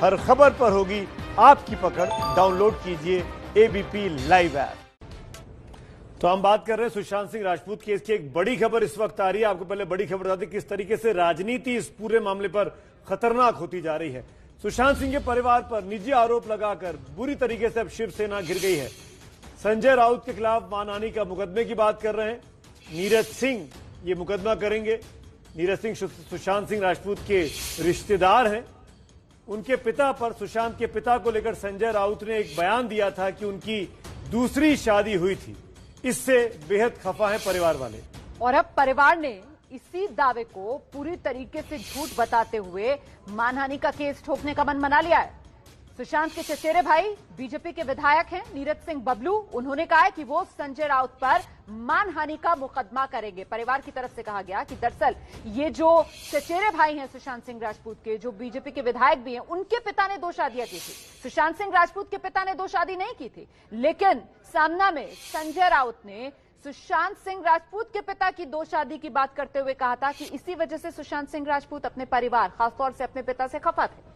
हर खबर पर होगी आपकी पकड़। डाउनलोड कीजिए एबीपी लाइव ऐप। तो हम बात कर रहे हैं सुशांत सिंह राजपूत केस की। एक बड़ी खबर इस वक्त आ रही है। आपको पहले बड़ी खबर बता दें किस तरीके से राजनीति इस पूरे मामले पर खतरनाक होती जा रही है। सुशांत सिंह के परिवार पर निजी आरोप लगाकर बुरी तरीके से अब शिवसेना घिर गई है। संजय राउत के खिलाफ मानहानि का मुकदमे की बात कर रहे हैं। नीरज सिंह ये मुकदमा करेंगे। नीरज सिंह सुशांत सिंह राजपूत के रिश्तेदार हैं। उनके पिता पर, सुशांत के पिता को लेकर संजय राउत ने एक बयान दिया था कि उनकी दूसरी शादी हुई थी। इससे बेहद खफा है परिवार वाले। और अब परिवार ने इसी दावे को पूरी तरीके से झूठ बताते हुए मानहानि का केस ठोकने का मन बना लिया है। सुशांत के चचेरे भाई बीजेपी के विधायक हैं नीरज सिंह बबलू। उन्होंने कहा है कि वो संजय राउत पर मानहानि का मुकदमा करेंगे। परिवार की तरफ से कहा गया कि दरअसल ये जो चचेरे भाई हैं सुशांत सिंह राजपूत के, जो बीजेपी के विधायक भी हैं, उनके पिता ने 2 शादियां की थी। सुशांत सिंह राजपूत के पिता ने 2 शादी नहीं की थी, लेकिन सामना में संजय राउत ने सुशांत सिंह राजपूत के पिता की 2 शादी की बात करते हुए कहा था कि इसी वजह से सुशांत सिंह राजपूत अपने परिवार, खासतौर से अपने पिता से खफा थे।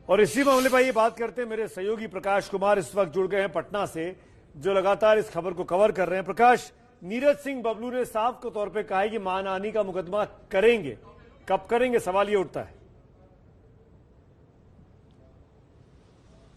और इसी मामले पर ये बात करते हैं मेरे सहयोगी प्रकाश कुमार इस वक्त जुड़ गए हैं पटना से, जो लगातार इस खबर को कवर कर रहे हैं। प्रकाश, नीरज सिंह बबलू ने साफ के तौर पे कहा है कि मानहानि का मुकदमा करेंगे। कब करेंगे, सवाल ये उठता है।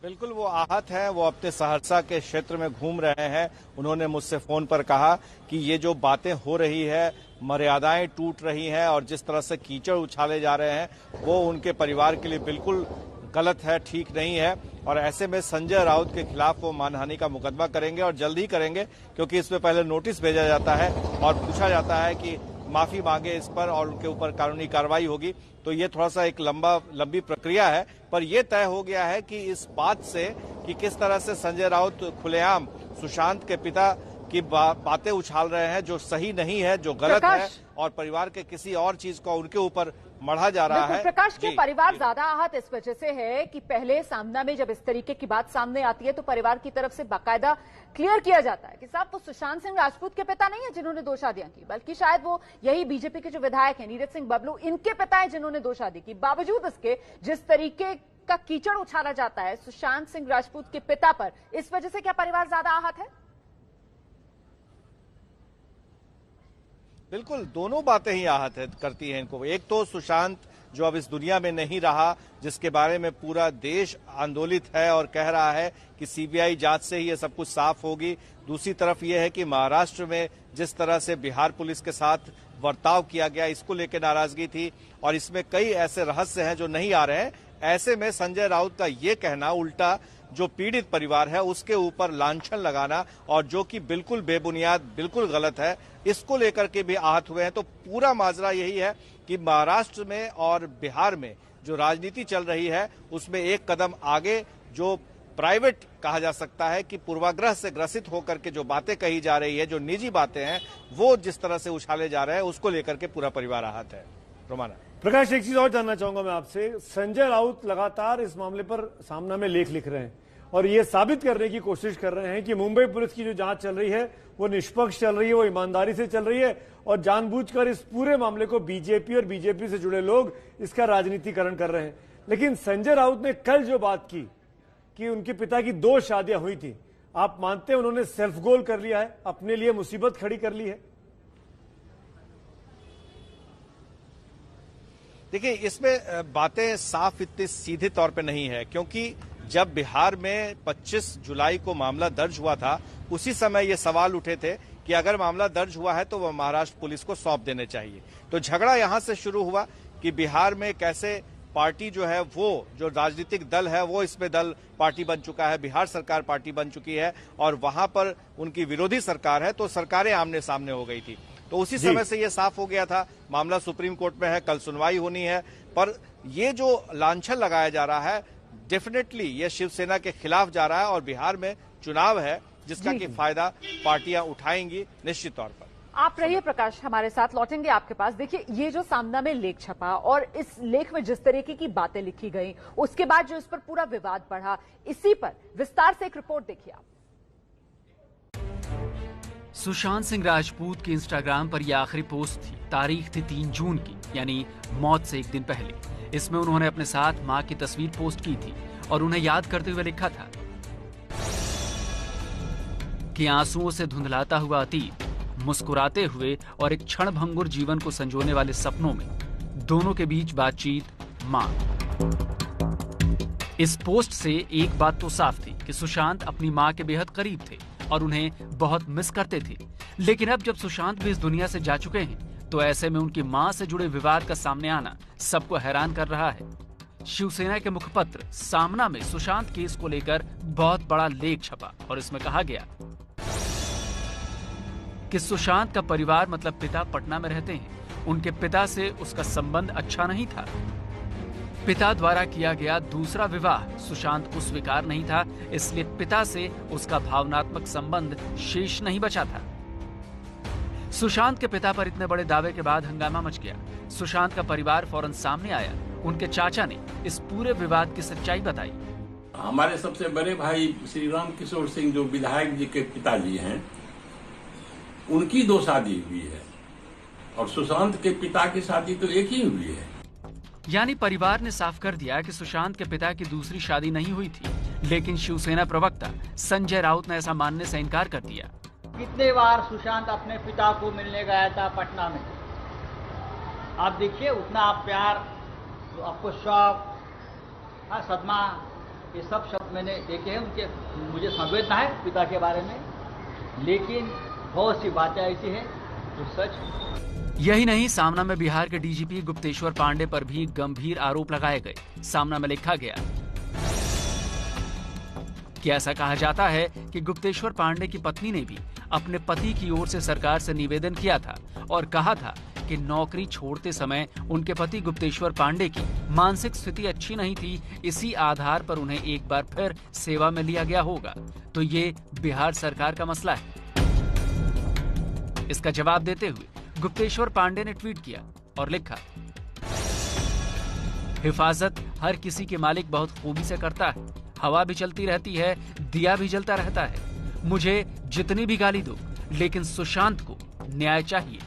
बिल्कुल, वो आहत हैं, वो अपने सहरसा के क्षेत्र में घूम रहे हैं। उन्होंने मुझसे फोन पर कहा कि ये जो बातें हो रही है, मर्यादाएं टूट रही हैं और जिस तरह से कीचड़ उछाले जा रहे हैं, वो उनके परिवार के लिए बिल्कुल गलत है, ठीक नहीं है। और ऐसे में संजय राउत के खिलाफ वो मानहानि का मुकदमा करेंगे और जल्द ही करेंगे, क्योंकि इसमें पहले नोटिस भेजा जाता है और पूछा जाता है कि माफी मांगे इस पर और उनके ऊपर कानूनी कार्रवाई होगी। तो ये थोड़ा सा एक लंबी प्रक्रिया है, पर यह तय हो गया है कि इस बात से कि किस तरह से संजय राउत खुलेआम सुशांत के पिता की बातें उछाल रहे हैं, जो सही नहीं है, जो गलत है, और परिवार के किसी और चीज को उनके ऊपर मढ़ा जा रहा है। प्रकाश के परिवार ज्यादा आहत इस वजह से है कि पहले सामना में जब इस तरीके की बात सामने आती है तो परिवार की तरफ से बाकायदा क्लियर किया जाता है कि साहब वो सुशांत सिंह राजपूत के पिता नहीं है जिन्होंने 2 शादियां की, बल्कि शायद वो यही बीजेपी के जो विधायक हैं नीरज सिंह बबलू, इनके पिता है जिन्होंने 2 शादी की। बावजूद इसके जिस तरीके का कीचड़ उछाला जाता है सुशांत सिंह राजपूत के पिता पर, इस वजह से क्या परिवार ज्यादा आहत है? बिल्कुल, दोनों बातें ही आहत करती हैं इनको। एक तो सुशांत जो अब इस दुनिया में नहीं रहा, जिसके बारे में पूरा देश आंदोलित है और कह रहा है कि सीबीआई जांच से ही ये सब कुछ साफ होगी। दूसरी तरफ ये है कि महाराष्ट्र में जिस तरह से बिहार पुलिस के साथ बर्ताव किया गया, इसको लेकर नाराजगी थी और इसमें कई ऐसे रहस्य हैं जो नहीं आ रहे हैं। ऐसे में संजय राउत का ये कहना उल्टा जो पीड़ित परिवार है उसके ऊपर लांछन लगाना, और जो कि बिल्कुल बेबुनियाद, बिल्कुल गलत है, इसको लेकर के भी आहत हुए हैं। तो पूरा माजरा यही है कि महाराष्ट्र में और बिहार में जो राजनीति चल रही है उसमें एक कदम आगे जो प्राइवेट कहा जा सकता है कि पूर्वाग्रह से ग्रसित होकर के जो बातें कही जा रही है, जो निजी बातें हैं, वो जिस तरह से उछाले जा रहे हैं, उसको लेकर के पूरा परिवार आहत है। रोमाना। प्रकाश, एक चीज और जानना चाहूंगा मैं आपसे। संजय राउत लगातार इस मामले पर सामना में लेख लिख रहे हैं और ये साबित करने की कोशिश कर रहे हैं कि मुंबई पुलिस की जो जांच चल रही है वो निष्पक्ष चल रही है, वो ईमानदारी से चल रही है और जानबूझकर इस पूरे मामले को बीजेपी और बीजेपी से जुड़े लोग इसका राजनीतिकरण कर रहे हैं। लेकिन संजय राउत ने कल जो बात की कि उनके पिता की 2 शादियां हुई थी, आप मानते हैं उन्होंने सेल्फ गोल कर लिया है, अपने लिए मुसीबत खड़ी कर ली है? देखिए, इसमें बातें साफ इतनी सीधे तौर पे नहीं है, क्योंकि जब बिहार में 25 जुलाई को मामला दर्ज हुआ था, उसी समय ये सवाल उठे थे कि अगर मामला दर्ज हुआ है तो वह महाराष्ट्र पुलिस को सौंप देने चाहिए। तो झगड़ा यहां से शुरू हुआ कि बिहार में कैसे पार्टी जो है, वो जो राजनीतिक दल है वो इसमें दल पार्टी बन चुका है, बिहार सरकार पार्टी बन चुकी है और वहां पर उनकी विरोधी सरकार है, तो सरकारें आमने सामने हो गई थी। तो उसी समय से ये साफ हो गया था। मामला सुप्रीम कोर्ट में है, कल सुनवाई होनी है, पर ये जो लांछन लगाया जा रहा है डेफिनेटली ये शिवसेना के खिलाफ जा रहा है और बिहार में चुनाव है जिसका कि फायदा पार्टियां उठाएंगी निश्चित तौर पर। आप रहिए प्रकाश, हमारे साथ लौटेंगे आपके पास। देखिए, ये जो सामना में लेख छपा और इस लेख में जिस तरीके की बातें लिखी गई, उसके बाद जो इस पर पूरा विवाद बढ़ा, इसी पर विस्तार से एक रिपोर्ट देखिए आप। सुशांत सिंह राजपूत की इंस्टाग्राम पर यह आखिरी पोस्ट थी। तारीख थी 3 जून की, यानी मौत से एक दिन पहले। इसमें उन्होंने अपने साथ मां की तस्वीर पोस्ट की थी और उन्हें याद करते हुए लिखा था कि आंसुओं से धुंधलाता हुआ अतीत, मुस्कुराते हुए और एक क्षणभंगुर जीवन को संजोने वाले सपनों में, दोनों के बीच बातचीत मां। इस पोस्ट से एक बात तो साफ थी कि सुशांत अपनी मां के बेहद करीब थे और उन्हें बहुत मिस करते थे। लेकिन अब जब सुशांत भी इस दुनिया से जा चुके हैं, तो ऐसे में उनकी मां से जुड़े विवाद का सामने आना सबको हैरान कर रहा है। शिवसेना के मुखपत्र सामना में सुशांत केस को लेकर बहुत बड़ा लेख छपा और इसमें कहा गया कि सुशांत का परिवार मतलब पिता पटना में रहते हैं। उनके पिता से उसका संबंध अच्छा नहीं था। पिता द्वारा किया गया दूसरा विवाह सुशांत को स्वीकार नहीं था, इसलिए पिता से उसका भावनात्मक संबंध शेष नहीं बचा था। सुशांत के पिता पर इतने बड़े दावे के बाद हंगामा मच गया। सुशांत का परिवार फौरन सामने आया। उनके चाचा ने इस पूरे विवाद की सच्चाई बताई। हमारे सबसे बड़े भाई श्री राम किशोर सिंह, जो विधायक जी के पिताजी हैं, उनकी 2 शादी हुई है और सुशांत के पिता की शादी तो एक ही हुई है। यानी परिवार ने साफ कर दिया कि सुशांत के पिता की दूसरी शादी नहीं हुई थी। लेकिन शिवसेना प्रवक्ता संजय राउत ने ऐसा मानने से इनकार कर दिया। कितने बार सुशांत अपने पिता को मिलने गया था पटना में। आप देखिए, उतना आप प्यार, तो आपको शौक, सदमा, ये सब शब्द मैंने देखे हैं उनके। मुझे संवेदना है पिता के बारे में, लेकिन बहुत सी बातें ऐसी हैं जो सच। यही नहीं, सामना में बिहार के डीजीपी गुप्तेश्वर पांडे पर भी गंभीर आरोप लगाए गए। सामना में लिखा गया कि ऐसा कहा जाता है कि गुप्तेश्वर पांडे की पत्नी ने भी अपने पति की ओर से सरकार से निवेदन किया था और कहा था कि नौकरी छोड़ते समय उनके पति गुप्तेश्वर पांडे की मानसिक स्थिति अच्छी नहीं थी, इसी आधार पर उन्हें एक बार फिर सेवा में लिया गया होगा। तो ये बिहार सरकार का मसला है। इसका जवाब देते हुए गुप्तेश्वर पांडे ने ट्वीट किया और लिखा, हिफाजत हर किसी के मालिक बहुत खूबी से करता है। हवा भी चलती रहती है, दिया भी जलता रहता है। मुझे जितनी भी गाली दो, लेकिन सुशांत को न्याय चाहिए।